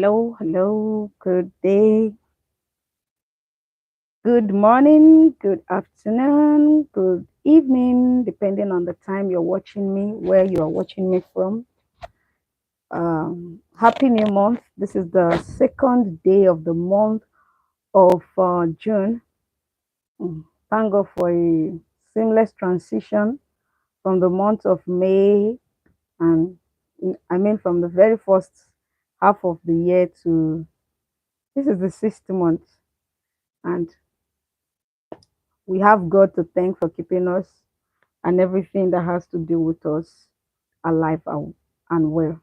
Hello, good day, good morning, good afternoon, good evening, depending on the time you're watching me, where you are watching me from. Happy New Month. This is the second day of the month of June. Thank God for a seamless transition from the month of May and from the very first half of the year to this is the sixth month. And we have God to thank for keeping us and everything that has to do with us alive and well.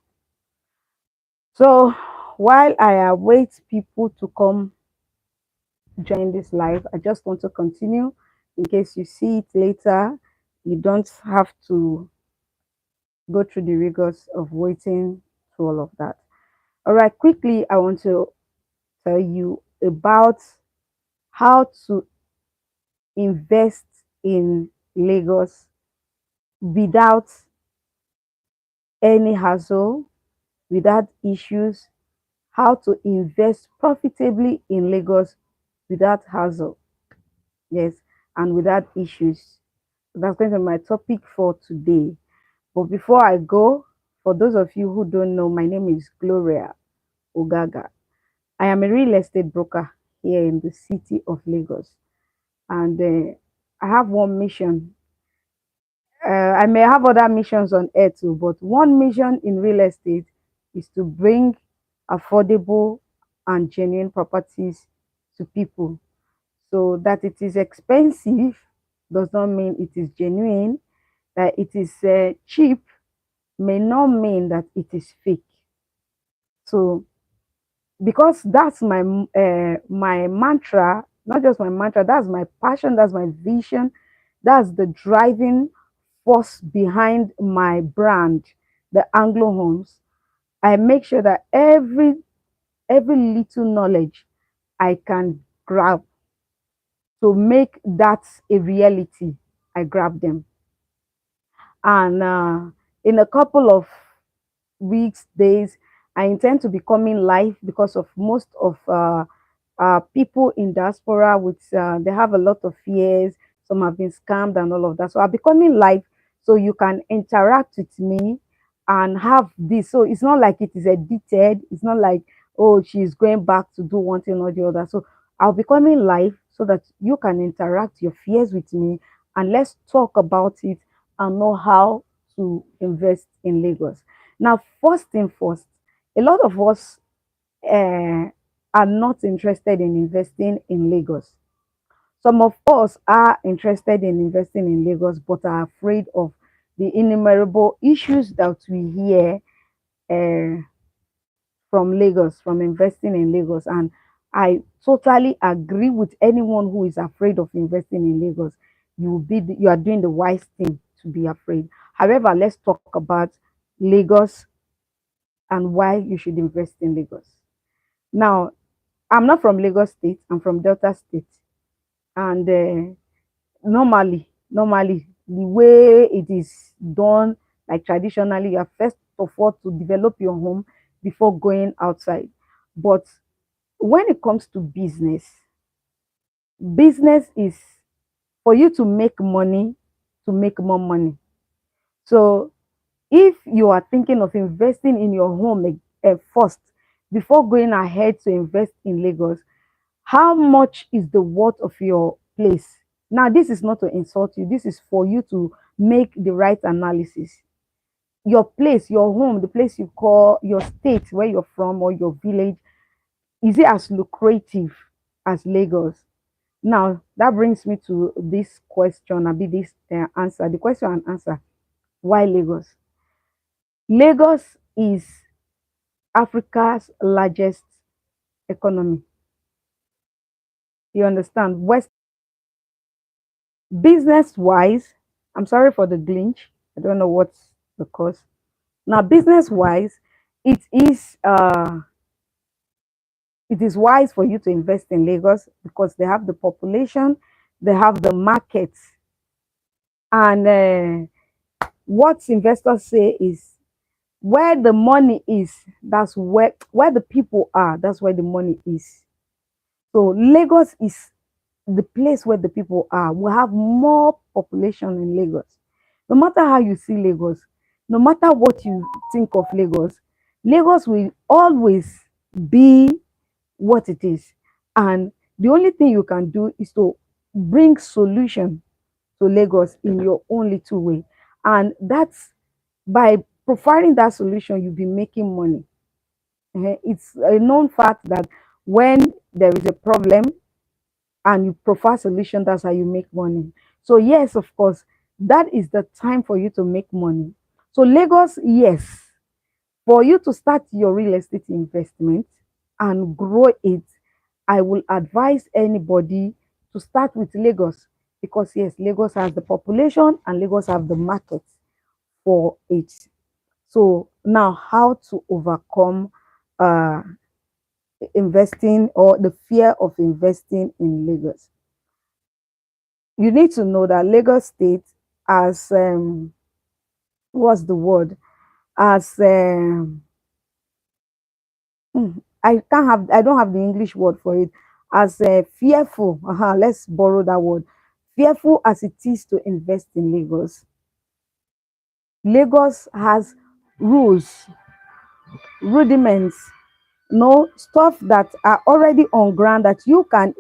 So while I await people to come join this live, I just want to continue in case you see it later. You don't have to go through the rigors of waiting to all of that. All right, quickly, I want to tell you about how to invest in Lagos without any hassle, without issues, how to invest profitably in Lagos without hassle, yes, and without issues. That's going to be my topic for today. But before I go, for those of you who don't know, my name is Gloria Ogaga. I am a real estate broker here in the city of Lagos, and I have one mission. I may have other missions on air too, but one mission in real estate is to bring affordable and genuine properties to people. So that it is expensive does not mean it is genuine. That it is cheap may not mean that it is fake. So because that's my mantra, not just my mantra, that's my passion, that's my vision, that's the driving force behind my brand, the Anglo Homes. I make sure that every little knowledge I can grab to make that a reality, I grab them. And in a couple of weeks, days, I intend to be coming live because of most of people in diaspora with they have a lot of fears. Some have been scammed and all of that. So I'll be coming live so you can interact with me and have this. So it's not like it is edited. It's not like, oh, she's going back to do one thing or the other. So I'll be coming live so that you can interact your fears with me and let's talk about it and know how to invest in Lagos. Now, first thing first, a lot of us uh, are not interested in investing in Lagos. Some of us are interested in investing in Lagos, but are afraid of the innumerable issues that we hear uh, from Lagos, from investing in Lagos. And I totally agree with anyone who is afraid of investing in Lagos. You are doing the wise thing to be afraid. However, let's talk about Lagos and why you should invest in Lagos. Now, I'm not from Lagos State, I'm from Delta State. And normally, the way it is done, like traditionally, you have first of all to develop your home before going outside. But when it comes to business is for you to make money, to make more money. So if you are thinking of investing in your home first, before going ahead to invest in Lagos, how much is the worth of your place? Now, this is not to insult you, this is for you to make the right analysis. Your place, your home, the place you call your state, where you're from, or your village, is it as lucrative as Lagos? Now, that brings me to this question, be this answer. The question and answer: why Lagos? Lagos is Africa's largest economy. You understand? West business wise, I'm sorry for the glitch. I don't know what's the cause. Now, business wise, it is uh it is wise for you to invest in Lagos because they have the population, they have the markets, and what investors say is Where the money is, that's where the people are, that's where the money is. So Lagos is the place where the people are. We have more population in Lagos. No matter how you see Lagos, no matter what you think of Lagos, Lagos will always be what it is. And the only thing you can do is to bring solution to Lagos in your own little way. And that's by providing that solution, you'll be making money. It's a known fact that when there is a problem and you provide solution, that's how you make money. So yes, of course, that is the time for you to make money. So Lagos, yes, for you to start your real estate investment and grow it, I will advise anybody to start with Lagos, because yes, Lagos has the population and Lagos have the market for it. So now, how to overcome uh, investing or the fear of investing in Lagos? You need to know that Lagos State as what's the word, as I don't have the English word for it, as fearful, let's borrow that word, fearful as it is to invest in Lagos. Lagos has rules, rudiments, no stuff that are already on ground that you can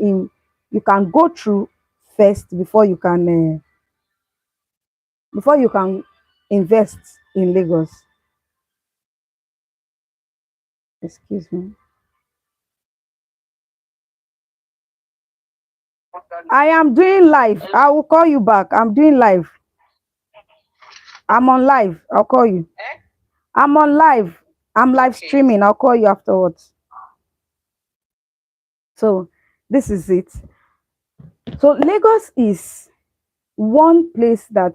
go through first before you can invest in Lagos. Excuse me. I am doing live. I will call you back. I'm doing live. I'm on live. I'll call you. I'm on live. I'm live streaming. I'll call you afterwards. So this is it. So Lagos is one place that,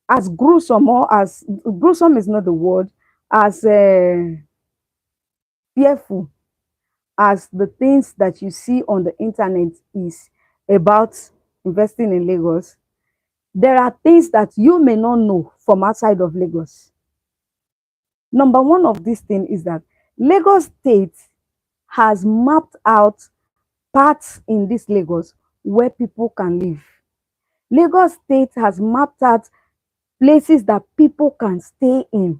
as gruesome, or as gruesome is not the word, as fearful as the things that you see on the internet is about investing in Lagos, there are things that you may not know from outside of Lagos. Number one of these things is that Lagos State has mapped out parts in this Lagos where people can live. Lagos State has mapped out places that people can stay in.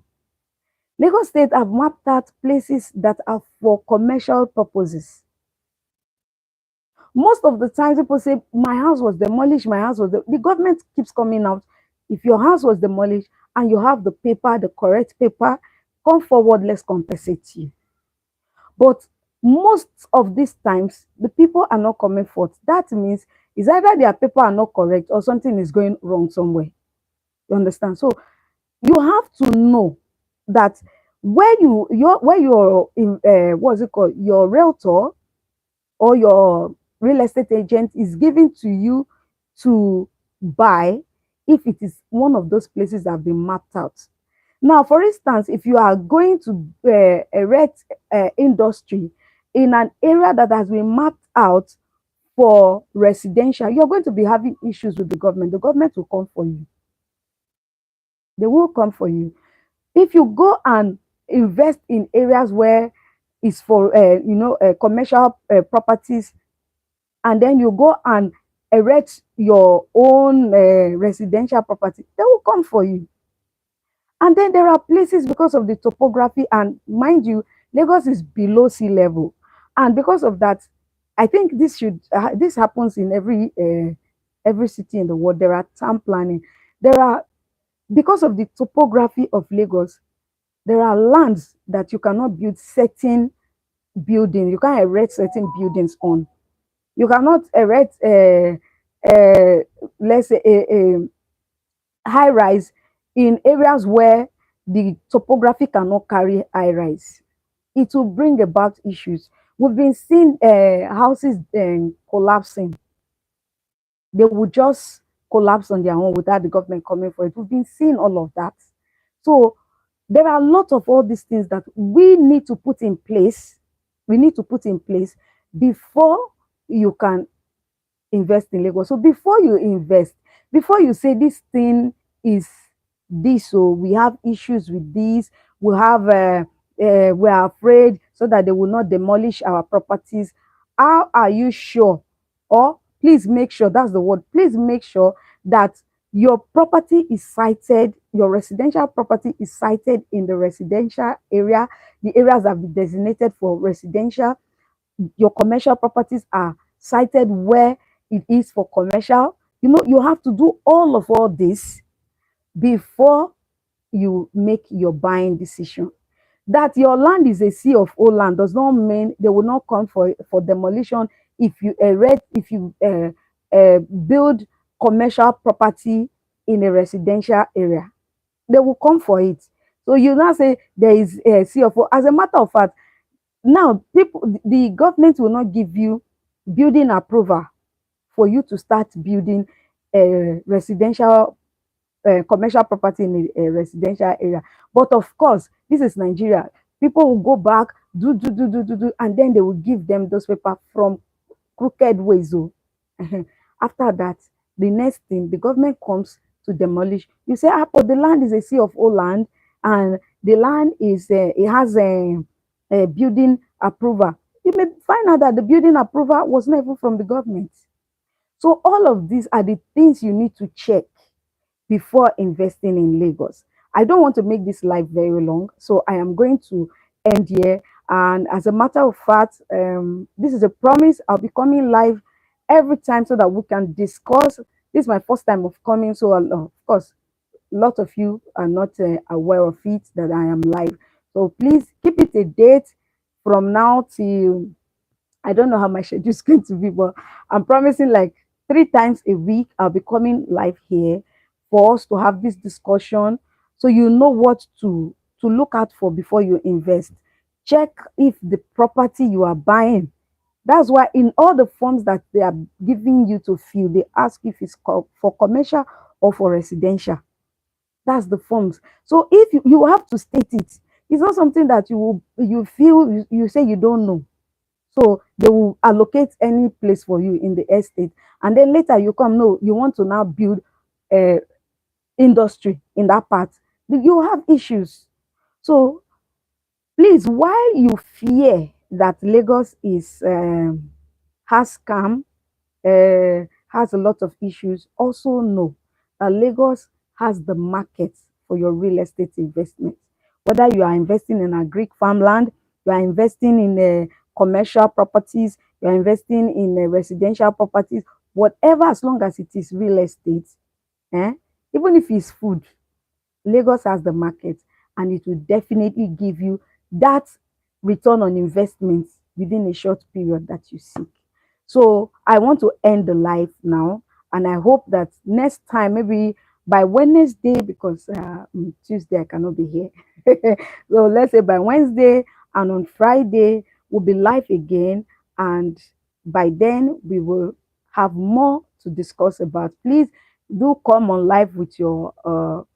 Lagos State have mapped out places that are for commercial purposes. Most of the time, people say, my house was demolished, my house was the government keeps coming out. If your house was demolished and you have the paper, the correct paper, come forward, let's compensate you. But most of these times, the people are not coming forth. That means it's either their paper are not correct or something is going wrong somewhere. You understand? So you have to know that where your what's it called, your realtor or your real estate agent is giving to you to buy, if it is one of those places that have been mapped out. Now, for instance, if you are going to erect industry in an area that has been mapped out for residential, you're going to be having issues with the government. The government will come for you. They will come for you. If you go and invest in areas where it's for commercial properties, and then you go and erect your own residential property, they will come for you. And then there are places, because of the topography, and mind you, Lagos is below sea level, and because of that, I think this happens in every city in the world. There are town planning. There are, because of the topography of Lagos, there are lands that you cannot build certain buildings. You can't erect certain buildings on. You cannot erect let's say a high rise in areas where the topography cannot carry high rise. It will bring about issues. We've been seeing houses collapsing. They will just collapse on their own without the government coming for it. We've been seeing all of that. So there are a lot of all these things that we need to put in place. We need to put in place before you can invest in Lagos. So before you invest, before you say this thing is this, so we have issues with this, we have we are afraid so that they will not demolish our properties. How are you sure? Or please make sure, that's the word, please make sure that your property is sited, your residential property is sited in the residential area, the areas that have been designated for residential. Your commercial properties are sited where it is for commercial. You know, you have to do all this before you make your buying decision. That your land is a sea of old land does not mean they will not come for demolition if you erect, if you build commercial property in a residential area. They will come for it. So you now say there is a sea of old. As a matter of fact, now people, the government will not give you building approval for you to start building a residential commercial property in a residential area. But of course, this is Nigeria. People will go back, do, and then they will give them those papers from crooked ways. Oh. After that, the next thing, the government comes to demolish. You say, ah, but the land is a sea of old land, and the land is it has a building approval. You may find out that the building approval was never from the government. So all of these are the things you need to check before investing in Lagos. I don't want to make this live very long, so I am going to end here. And as a matter of fact, this is a promise. I'll be coming live every time so that we can discuss. This is my first time of coming, so of course, a lot of you are not aware of it that I am live. So please keep it a date from now till I don't know how my schedule is going to be, but I'm promising like 3 times a week I'll be coming live here for us to have this discussion so you know what to look out for before you invest. Check if the property you are buying. That's why in all the forms that they are giving you to fill, they ask if it's for commercial or for residential. That's the forms. So if you have to state it, it's not something that you feel you say you don't know. So they will allocate any place for you in the estate, and then later you come, no, you want to now build industry in that part. You have issues. So please, while you fear that Lagos is has scam, has a lot of issues, also know that Lagos has the market for your real estate investment. Whether you are investing in a Greek farmland, you are investing in commercial properties, you are investing in residential properties, whatever, as long as it is real estate, eh? Even if it's food, Lagos has the market, and it will definitely give you that return on investment within a short period that you seek. So I want to end the live now, and I hope that next time, maybe by Wednesday, because Tuesday I cannot be here. So let's say by Wednesday, and on Friday we'll be live again, and by then we will have more to discuss about. Please do come on live with your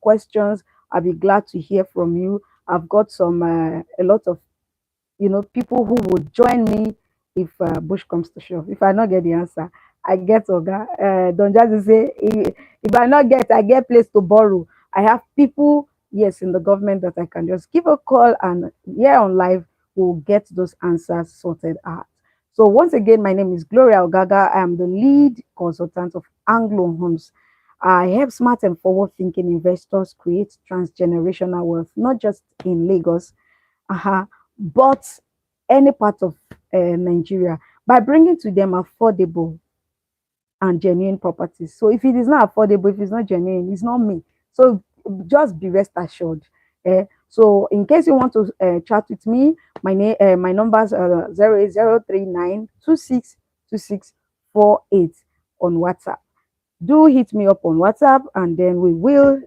questions. I'll be glad to hear from you. I've got some a lot of people who would join me if Bush comes to shove. If I not get the answer, I get Oga. Don't just say if I not get, I get place to borrow. I have people, yes, in the government that I can just give a call, and here on live we'll get those answers sorted out. So once again, my name is Gloria Ogaga. I am the lead consultant of Anglo Homes. I help smart and forward-thinking investors create transgenerational wealth, not just in Lagos, but any part of Nigeria, by bringing to them affordable and genuine properties. So if it is not affordable, if it's not genuine, it's not me. So just be rest assured. So in case you want to chat with me, my numbers are 08039262648 on WhatsApp. Do hit me up on WhatsApp, and then we will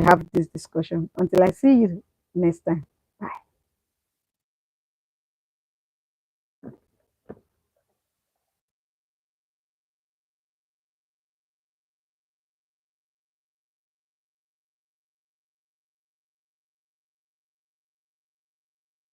have this discussion. Until I see you next time.